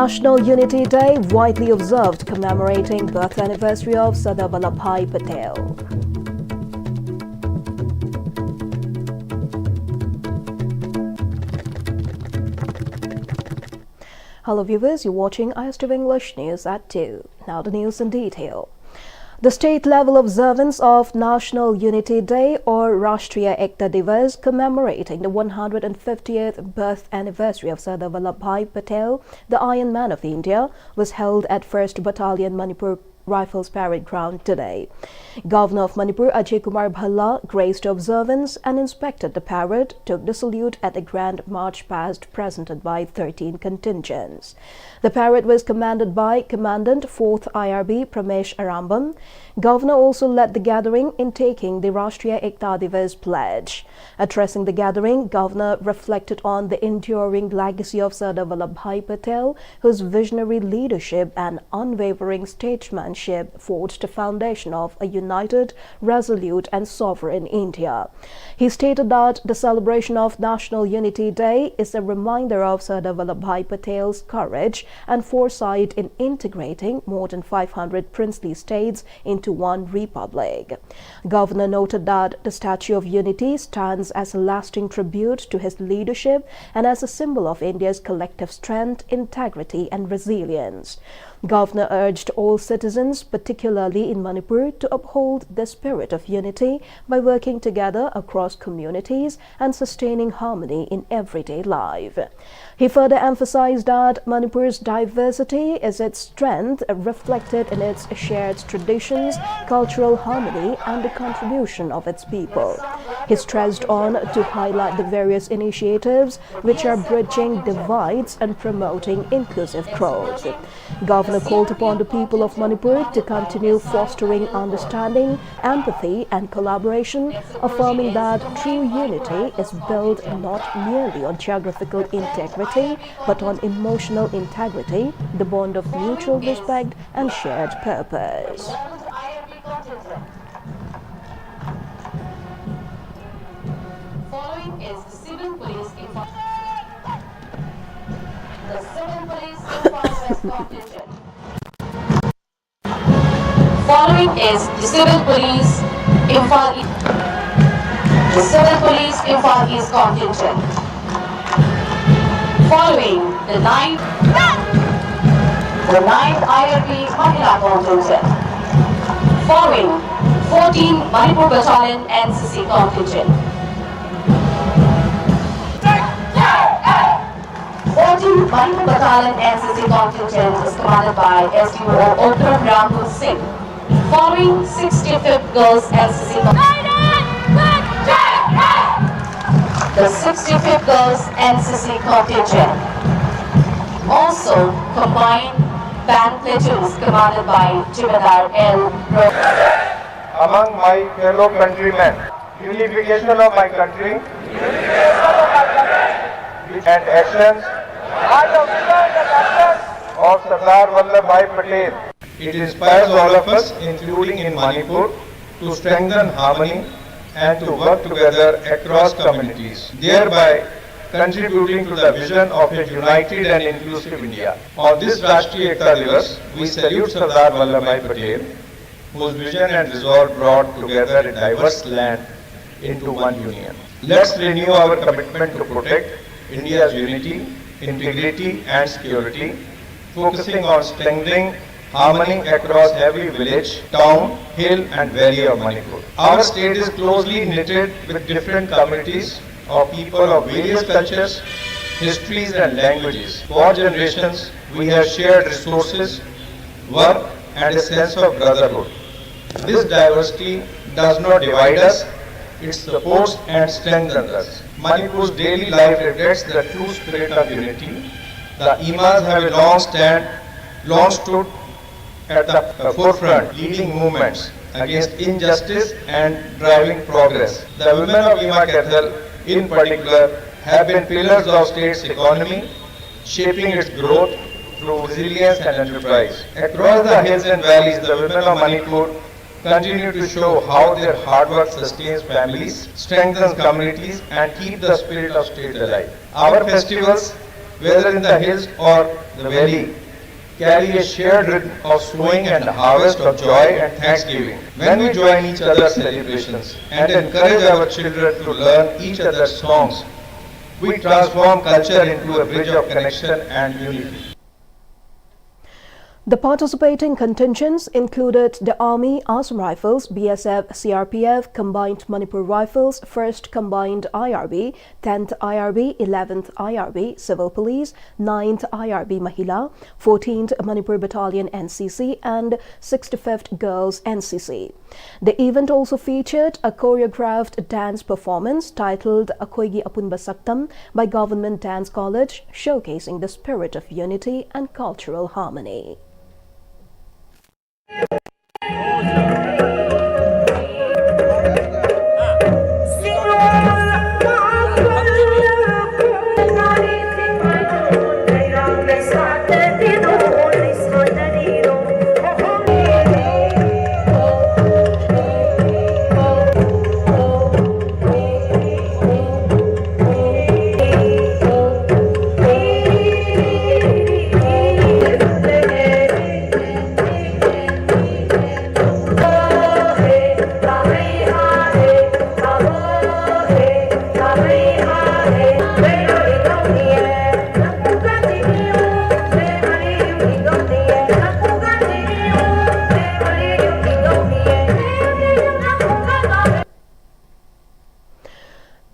National Unity Day widely observed commemorating birth anniversary of Sardar Vallabhbhai Patel. Hello viewers, you're watching Ist English News at 2. Now the news in detail. The state-level observance of National Unity Day or Rashtriya Ekta Divas commemorating the 150th birth anniversary of Sardar Vallabhbhai Patel, the Iron Man of India, was held at 1st Battalion Manipur Rifles Parade Ground today. Governor of Manipur Ajay Kumar Bhalla graced the observance and inspected the parade, took the salute at the grand march past presented by 13 contingents. The parade was commanded by Commandant 4th IRB Pramesh Arambam. Governor also led the gathering in taking the Rashtriya Ekta Divas pledge. Addressing the gathering, Governor reflected on the enduring legacy of Sardar Vallabhbhai Patel, whose visionary leadership and unwavering statesmanship forged the foundation of a united, resolute and sovereign India. He stated that the celebration of National Unity Day is a reminder of Sardar Vallabhbhai Patel's courage and foresight in integrating more than 500 princely states into one republic. Governor noted that the Statue of Unity stands as a lasting tribute to his leadership and as a symbol of India's collective strength, integrity and resilience. Governor urged all citizens, particularly in Manipur, to uphold the spirit of unity by working together across communities and sustaining harmony in everyday life. He further emphasized that Manipur's diversity is its strength, reflected in its shared traditions, cultural harmony, and the contribution of its people. He stressed on to highlight the various initiatives which are bridging divides and promoting inclusive growth. Governor called upon the people of Manipur to continue fostering understanding, empathy, and collaboration, affirming that true unity is built not merely on geographical integrity, but on emotional integrity, the bond of mutual respect and shared purpose. Following is the civil police contingent. Following is the civil police Imphal East contingent. Following the 9th IRB Mahila contingent. Following 14 Manipur Battalion NCC contingent. 14 Manipur Battalion NCC contingent is commanded by SDO Okram Rahul Singh. Following 65th Girls NCC the 65th Girls NCC contingent. Also combined band platoons commanded by Jibadar L. Among my fellow countrymen, unification of my country and actions of Sardar Vallabhbhai Patel. It inspires all of us, including in Manipur, to strengthen harmony and to work together across communities, thereby contributing to the vision of a united and inclusive India. On this Rashtriya Ekta Divas, we salute Sardar Vallabhbhai Patel, whose vision and resolve brought together a diverse land into one union. Let's renew our commitment to protect India's unity, integrity and security, focusing on strengthening harmony across every village, town, hill and valley of Manipur. Our state is closely knitted with different communities of people of various cultures, histories and languages. For generations, we have shared resources, work and a sense of brotherhood. This diversity does not divide us, it supports and strengthens us. Manipur's daily life reflects the true spirit of unity. The Imams have long stood at the forefront, leading movements against injustice and driving progress. The women of Ima Cathal, in particular, have been pillars of state's economy, shaping its growth through resilience and enterprise. Across the hills and valleys, the women of Manipur continue to show how their hard work sustains families, strengthens communities, and keep the spirit of state alive. Our festivals whether in the hills or the valley, carry a shared rhythm of sowing and harvest of joy and thanksgiving. When we join each other's celebrations and encourage our children to learn each other's songs, we transform culture into a bridge of connection and unity. The participating contingents included the Army, Assam Rifles, BSF, CRPF, Combined Manipur Rifles, 1st Combined IRB, 10th IRB, 11th IRB, Civil Police, 9th IRB Mahila, 14th Manipur Battalion NCC and 65th Girls NCC. The event also featured a choreographed dance performance titled Akoigi Apunba Saktam by Government Dance College, showcasing the spirit of unity and cultural harmony.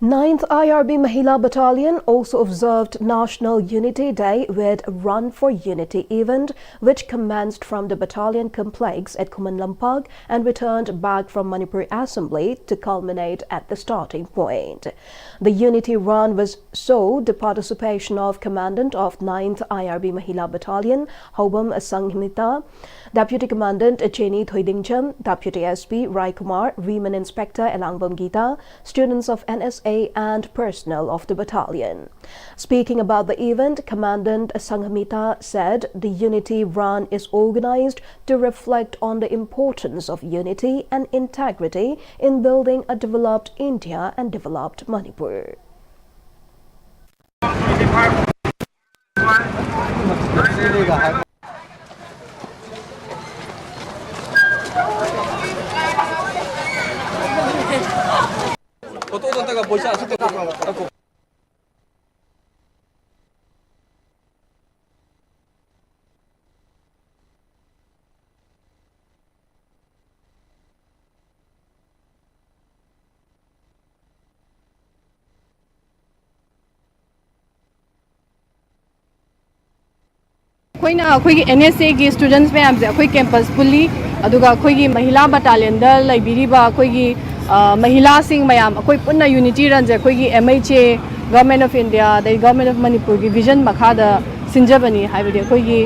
Ninth IRB Mahila Battalion also observed National Unity Day with a Run for Unity event, which commenced from the battalion complex at Kumanlampag and returned back from Manipur Assembly to culminate at the starting point. The Unity Run was so the participation of Commandant of 9th IRB Mahila Battalion, Hobam Sanghimita, Deputy Commandant Cheni Thoidingcham, Deputy SP Rai Kumar, Women Inspector Elangbam Gita, students of NSA and personnel of the battalion. Speaking about the event, Commandant Sanghamita said the Unity Run is organized to reflect on the importance of unity and integrity in building a developed India and developed Manipur. अखोई NSA के students में हमसे अखोई campus पुली अदुगा अखोई महिला battalion दा लाइब्रेरीबा अखोई महिला सिंह मयाम अखोई पुन्ना यूनिटी रन जे अखोई MHA government of India the government of Manipur की विजन मखादा सिंजबनी हाइबदि अखोई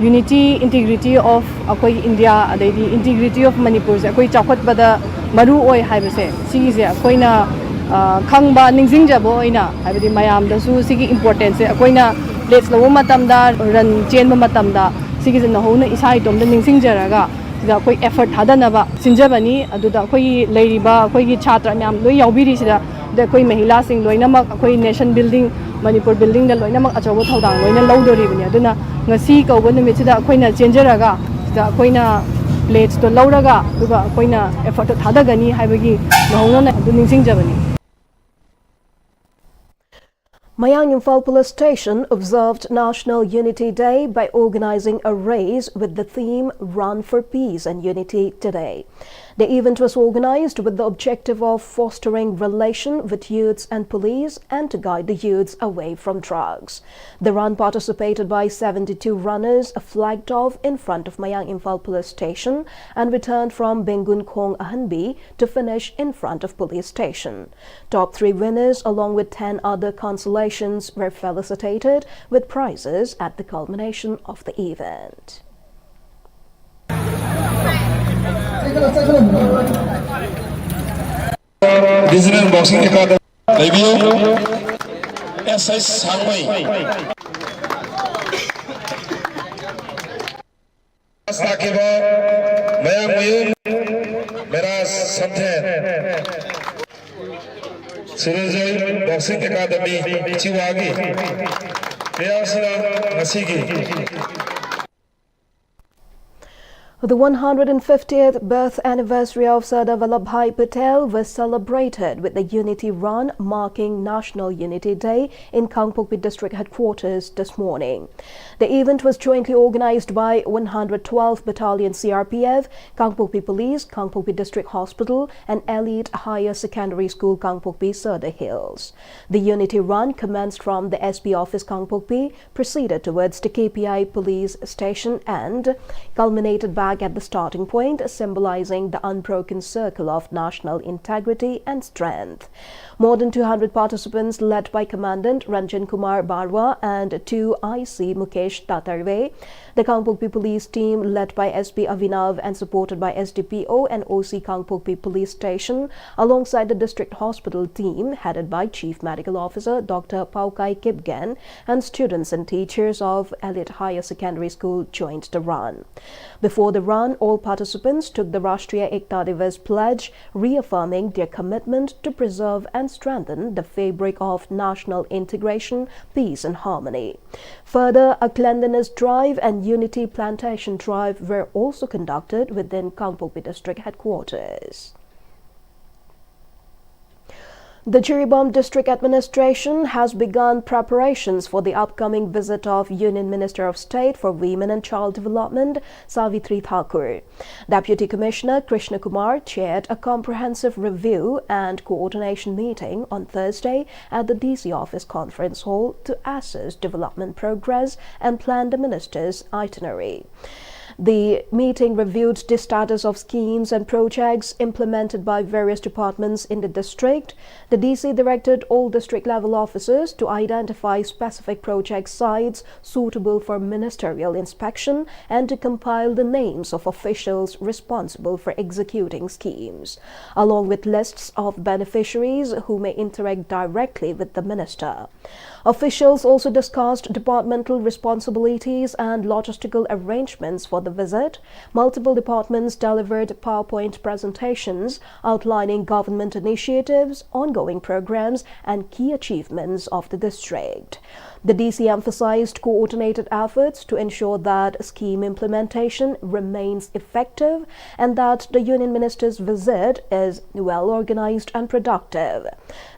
यूनिटी इंटीग्रिटी ऑफ अखोई इंडिया अदैदि इंटीग्रिटी ऑफ मणिपुर से अखोई चाखतबदा मरु ओय हाइबसे सिगिसे अखोइना खंगबा निंजिंगजबो ओइना हाइबदि मयाम दसु सिगी इंपोर्टेंस से अखोइना प्लेट्स लो मतमदा रन चेन मतमदा सिगी नहोना इसा इतोम द निंसिंगजरगा सिदा कोई एफर्ट थादनबा सिंजबनी अदुदा कोई लेरिबा कोई छात्र म्याम लोय यावबिरि सिदा द कोई महिला सिंग लोइनमक कोई नेशन बिल्डिंग मणिपुर बिल्डिंग द लोइनमक अचौबो थौदांग लोइना लौदोरिबनि अदुना ngasi कौब निमित सिदा कोइना चेंजरगा सिदा कोइना प्लेट्स तो लौरगा दुगा कोइना एफर्ट थादगनी हाइबगी नहोना अदु निंसिंगजबनी Mayang Imphal Police Station observed National Unity Day by organizing a race with the theme Run for Peace and Unity today. The event was organized with the objective of fostering relation with youths and police and to guide the youths away from drugs. The run participated by 72 runners flagged off in front of Mayang Imphal Police Station and returned from Bengun Khong Ahanbi to finish in front of police station. Top 3 winners along with 10 other consolations were felicitated with prizes at the culmination of the event. Regional Boxing Academy Review SS Sangwai Sakiba Mayang Mayun Mera Samthen Surajai Boxing Academy Chiwagi ꯃꯌꯥꯝꯁꯤꯅ ꯉꯁꯤꯒꯤ The 150th birth anniversary of Sardar Vallabhbhai Patel was celebrated with the Unity Run marking National Unity Day in Kangpokpi District Headquarters this morning. The event was jointly organized by 112th Battalion CRPF, Kangpokpi Police, Kangpokpi District Hospital and Elite Higher Secondary School Kangpokpi Sardar Hills. The Unity Run commenced from the SP office Kangpokpi, proceeded towards the KPI police station and culminated back at the starting point, symbolizing the unbroken circle of national integrity and strength. More than 200 participants led by Commandant Ranjan Kumar Barwa and 2 IC Mukesh Tatarve, the Kangpokpi police team led by SP Avinav and supported by SDPO and OC Kangpokpi police station alongside the district hospital team headed by Chief Medical Officer Dr. Paukai Kipgen and students and teachers of Elite Higher Secondary School joined the run. Before the run, all participants took the Rashtriya Ekta Divas pledge, reaffirming their commitment to preserve and strengthen the fabric of national integration, peace and harmony. Further, a cleanliness drive and unity plantation drive were also conducted within Kangpokpi district headquarters. The Jiribam District Administration has begun preparations for the upcoming visit of Union Minister of State for Women and Child Development, Savitri Thakur. Deputy Commissioner Krishna Kumar chaired a comprehensive review and coordination meeting on Thursday at the DC Office Conference Hall to assess development progress and plan the minister's itinerary. The meeting reviewed the status of schemes and projects implemented by various departments in the district. The DC directed all district-level officers to identify specific project sites suitable for ministerial inspection and to compile the names of officials responsible for executing schemes, along with lists of beneficiaries who may interact directly with the minister. Officials also discussed departmental responsibilities and logistical arrangements for the visit. Multiple departments delivered PowerPoint presentations outlining government initiatives, ongoing programs, and key achievements of the district. The DC emphasized coordinated efforts to ensure that scheme implementation remains effective and that the Union Minister's visit is well organized and productive.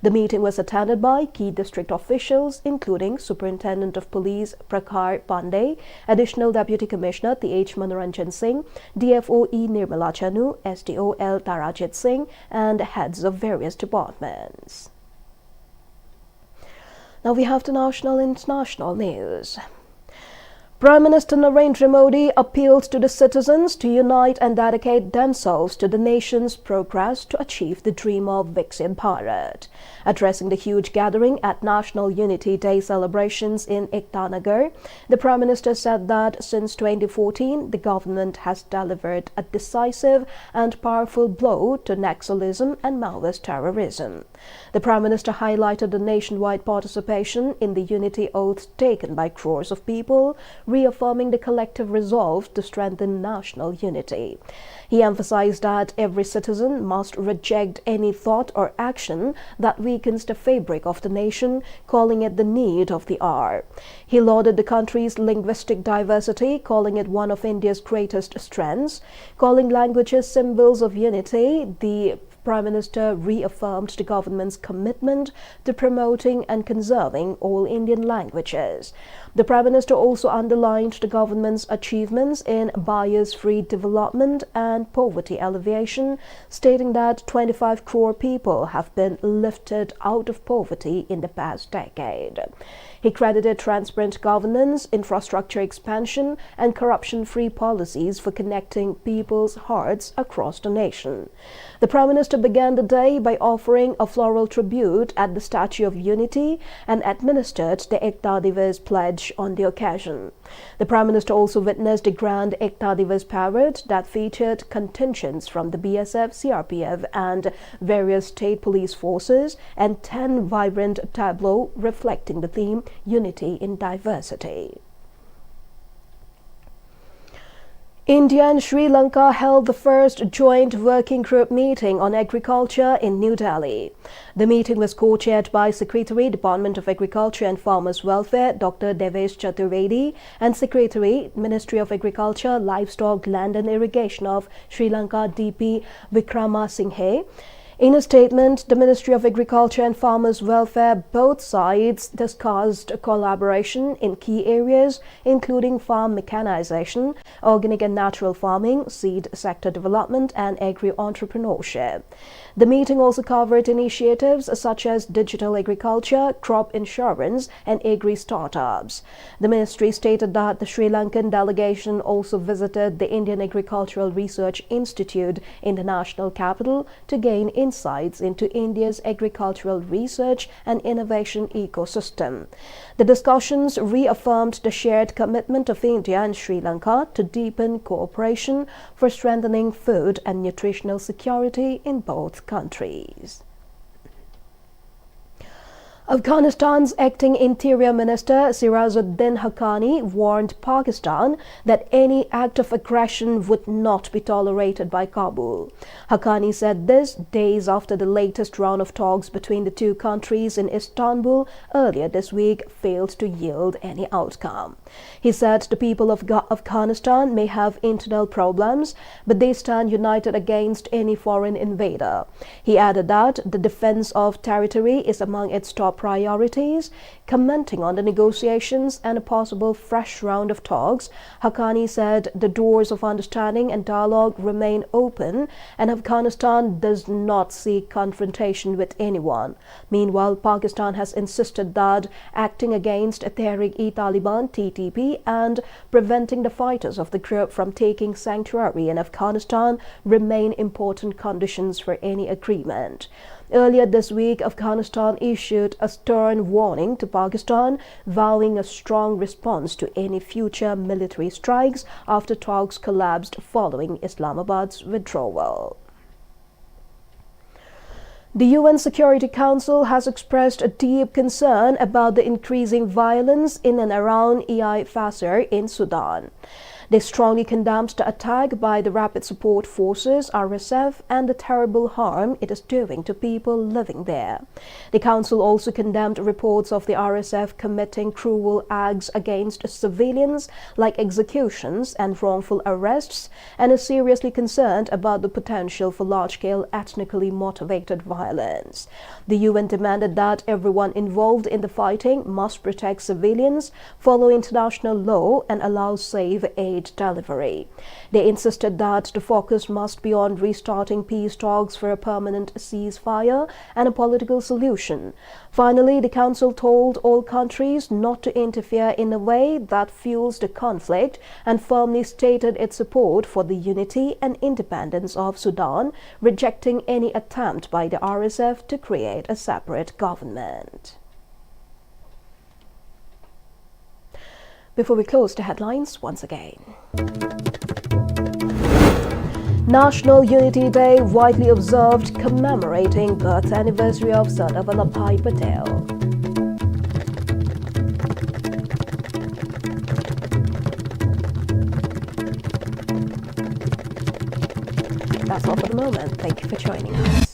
The meeting was attended by key district officials, including Superintendent of Police Prakhar Pandey, Additional Deputy Commissioner T.H. Manoranjan Singh, DFO E. Nirmala Chanu, SDO L. Tarajit Singh, and heads of various departments. Now we have the national and international news. Prime Minister Narendra Modi appealed to the citizens to unite and dedicate themselves to the nation's progress to achieve the dream of Viksit Bharat. Addressing the huge gathering at National Unity Day celebrations in Ekta Nagar, the Prime Minister said that since 2014, the government has delivered a decisive and powerful blow to Naxalism and Maoist terrorism. The Prime Minister highlighted the nationwide participation in the unity oath taken by crores of people, reaffirming the collective resolve to strengthen national unity. He emphasized that every citizen must reject any thought or action that weakens the fabric of the nation, calling it the need of the hour. He lauded the country's linguistic diversity, calling it one of India's greatest strengths. Calling languages symbols of unity, the Prime Minister reaffirmed the government's commitment to promoting and conserving all Indian languages. The Prime Minister also underlined the government's achievements in bias-free development and poverty alleviation, stating that 25 crore people have been lifted out of poverty in the past decade. He credited transparent governance, infrastructure expansion, and corruption-free policies for connecting people's hearts across the nation. The Prime Minister began the day by offering a floral tribute at the Statue of Unity and administered the Ekta Divas pledge on the occasion. The Prime Minister also witnessed a grand Ekta Divas parade that featured contingents from the BSF, CRPF and various state police forces and 10 vibrant tableaux reflecting the theme Unity in Diversity. India and Sri Lanka held the first joint working group meeting on agriculture in New Delhi. The meeting was co-chaired by Secretary, Department of Agriculture and Farmers Welfare, Dr. Devesh Chaturvedi, and Secretary, Ministry of Agriculture, Livestock, Land and Irrigation of Sri Lanka, DP Vikramasinghe. In a statement, the Ministry of Agriculture and Farmers Welfare, both sides discussed collaboration in key areas, including farm mechanization, organic and natural farming, seed sector development, and agri-entrepreneurship. The meeting also covered initiatives such as digital agriculture, crop insurance, and agri-startups. The ministry stated that the Sri Lankan delegation also visited the Indian Agricultural Research Institute in the national capital to gain insights into India's agricultural research and innovation ecosystem. The discussions reaffirmed the shared commitment of India and Sri Lanka to deepen cooperation for strengthening food and nutritional security in both countries. Afghanistan's acting Interior Minister Sirajuddin Haqqani warned Pakistan that any act of aggression would not be tolerated by Kabul. Haqqani said this days after the latest round of talks between the two countries in Istanbul earlier this week failed to yield any outcome. He said the people of Afghanistan may have internal problems, but they stand united against any foreign invader. He added that the defense of territory is among its top priorities. Commenting on the negotiations and a possible fresh round of talks, Haqqani said the doors of understanding and dialogue remain open and Afghanistan does not seek confrontation with anyone. Meanwhile, Pakistan has insisted that acting against Tehrik-e-Taliban (TTP) and preventing the fighters of the group from taking sanctuary in Afghanistan remain important conditions for any agreement. Earlier this week, Afghanistan issued a stern warning to Pakistan, vowing a strong response to any future military strikes after talks collapsed following Islamabad's withdrawal. The UN Security Council has expressed a deep concern about the increasing violence in and around El Fasher in Sudan. They strongly condemned the attack by the Rapid Support Forces (RSF) and the terrible harm it is doing to people living there. The Council also condemned reports of the RSF committing cruel acts against civilians like executions and wrongful arrests and is seriously concerned about the potential for large-scale ethnically motivated violence. The UN demanded that everyone involved in the fighting must protect civilians, follow international law, and allow safe aid delivery. They insisted that the focus must be on restarting peace talks for a permanent ceasefire and a political solution. Finally, the Council told all countries not to interfere in a way that fuels the conflict and firmly stated its support for the unity and independence of Sudan, rejecting any attempt by the RSF to create a separate government. Before we close the headlines once again. National Unity Day widely observed commemorating birth anniversary of Sardar Vallabhbhai Patel. That's all for the moment. Thank you for joining us.